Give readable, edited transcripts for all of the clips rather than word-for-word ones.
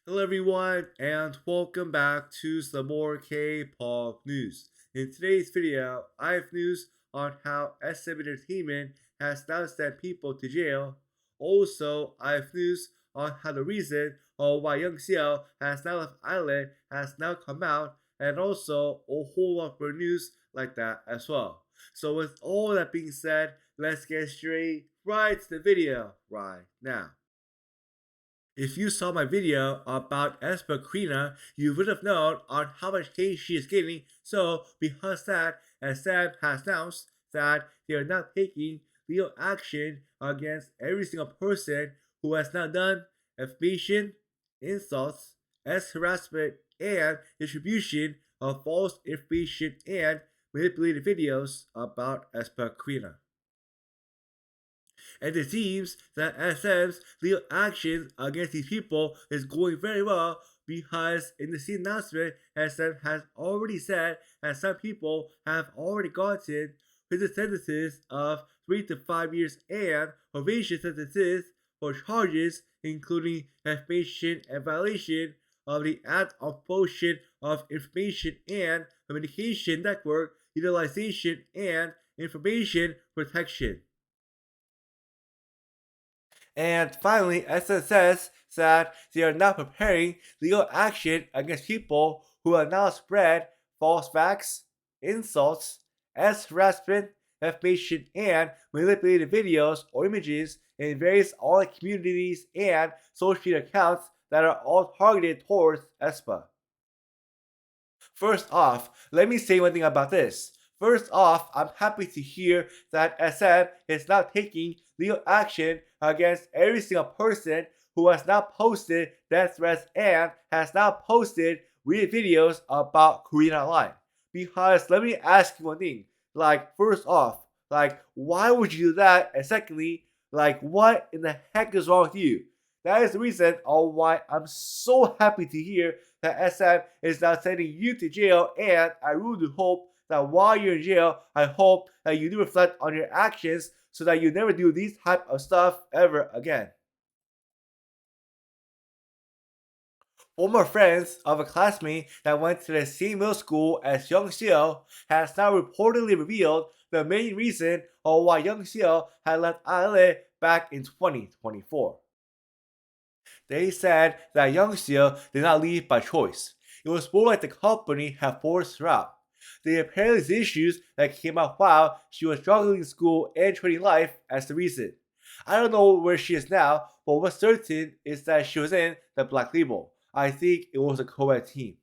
Hello everyone and welcome back to some more K-pop news. In today's video, I have news on how SM Entertainment has now sent people to jail. Also, I have news on how the reason why YUJIN has now left ILLIT has now come out, and also a whole lot more news like that as well. So with all that being said, let's get straight right to the video right now. If you saw my video about KARINA, you would have known on how much hate she is getting. So because that, SM has announced that they are not taking legal action against every single person who has now done defamation, insults, harassment, and distribution of false information and manipulated videos about KARINA. And it seems that SM's legal action against these people is going very well because in the same announcement, SM has already said that some people have already gotten prison sentences of 3 to 5 years and probation sentences for charges including defamation and violation of the Act of Promotion of Information and Communication Network Utilization and Information Protection. And finally, SS says that they are now preparing legal action against people who have now spread false facts, insults, harassment, defamation, and manipulated videos or images in various online communities and social media accounts that are all targeted towards ESPA. First off, let me say one thing about this. First off, I'm happy to hear that SM is now taking legal action against every single person who has now posted death threats and has now posted weird videos about KARINA online. Because let me ask you one thing. First off, why would you do that? And secondly, what in the heck is wrong with you? That is the reason why I'm so happy to hear that SM is now sending you to jail, and I really hope that while you're in jail, I hope that you do reflect on your actions so that you never do these type of stuff ever again. Former friends of a classmate that went to the same middle school as YUJIN has now reportedly revealed the main reason why YUJIN had left ILLIT back in 2024. They said that YUJIN did not leave by choice. It was more like the company had forced her out. They apparently had issues that came out while she was struggling in school and training life as the reason. I don't know where she is now, but what's certain is that she was in the Black Label. I think it was a co-ed team.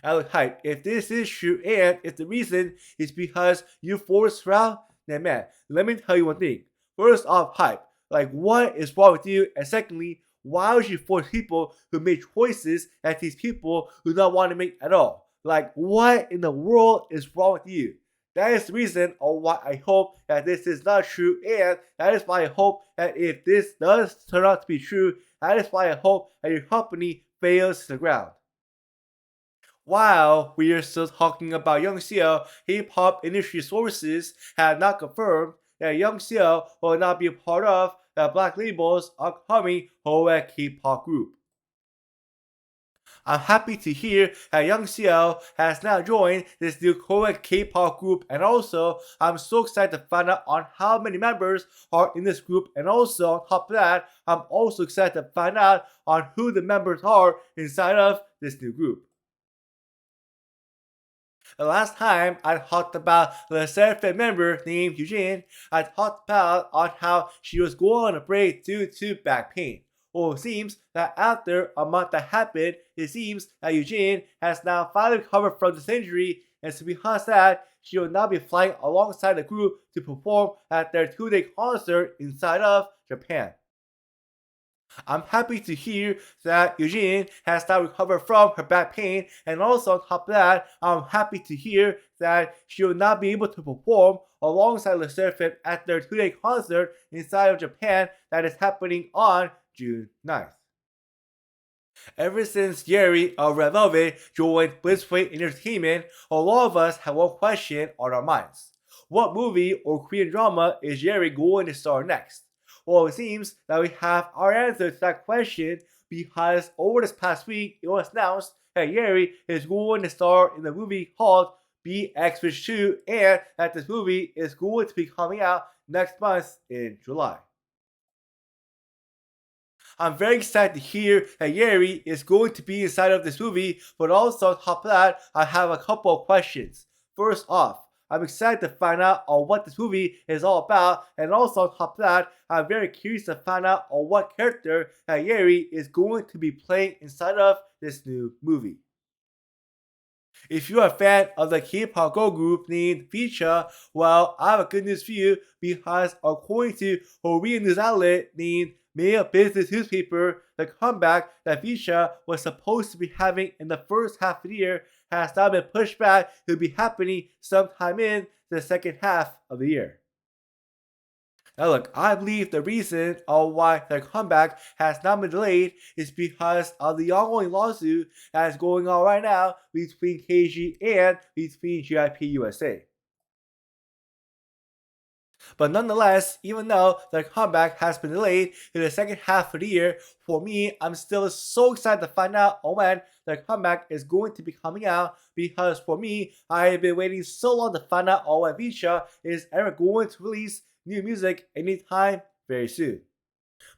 I look, hype. If this is true and if the reason is because you forced her out, then man, let me tell you one thing. First off, hype. What is wrong with you? And secondly, why would you force people who made choices that these people do not want to make at all? What in the world is wrong with you? That is the reason why I hope that this is not true, and that is why I hope that if this does turn out to be true, that is why I hope that your company fails to the ground. While we are still talking about YUJIN, K-pop industry sources have not confirmed that YUJIN will not be a part of the Black Label's upcoming co-ed K-pop group. I'm happy to hear that YUJIN has now joined this new co-ed K-pop group, and also I'm so excited to find out on how many members are in this group, and also on top of that, I'm also excited to find out on who the members are inside of this new group. The last time I talked about the SSERAFIM member named YUJIN, I talked about on how she was going on a break due to back pain. Well, it seems that after a month that happened, it seems that YUJIN has now finally recovered from this injury, and so because of that, she will now be flying alongside the group to perform at their 2-day concert inside of Japan. I'm happy to hear that YUJIN has now recovered from her back pain, and also on top of that, I'm happy to hear that she will not be able to perform alongside SSERAFIM at their 2-day concert inside of Japan that is happening on June 9th. Ever since YERI of Red Velvet joined VCHA Entertainment, a lot of us have one question on our minds. What movie or Korean drama is YERI going to star next? Well, it seems that we have our answer to that question because over this past week, it was announced that Yeri is going to star in the movie called VCHA and that this movie is going to be coming out next month in July. I'm very excited to hear that Yeri is going to be inside of this movie, but also on top of that, I have a couple of questions. First off, I'm excited to find out on what this movie is all about, and also on top of that, I'm very curious to find out on what character that Yeri is going to be playing inside of this new movie. If you're a fan of the K-pop girl group named VCHA, well, I have a good news for you because according to Korean news outlet named Mail Business Newspaper, the comeback that VCHA was supposed to be having in the first half of the year has now been pushed back to be happening sometime in the second half of the year. Now look, I believe the reason of why their comeback has not been delayed is because of the ongoing lawsuit that is going on right now between KG and between GIP USA. But nonetheless, even though their comeback has been delayed to the second half of the year, for me, I'm still so excited to find out when their comeback is going to be coming out because for me, I have been waiting so long to find out when VCHA is ever going to release new music anytime very soon.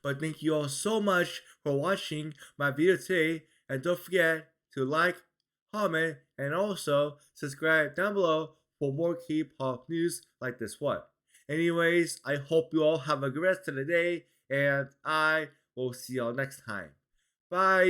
But thank you all so much for watching my video today, and don't forget to like, comment, and also subscribe down below for more K-pop news like this one. Anyways, I hope you all have a good rest of the day, and I will see y'all next time. Bye!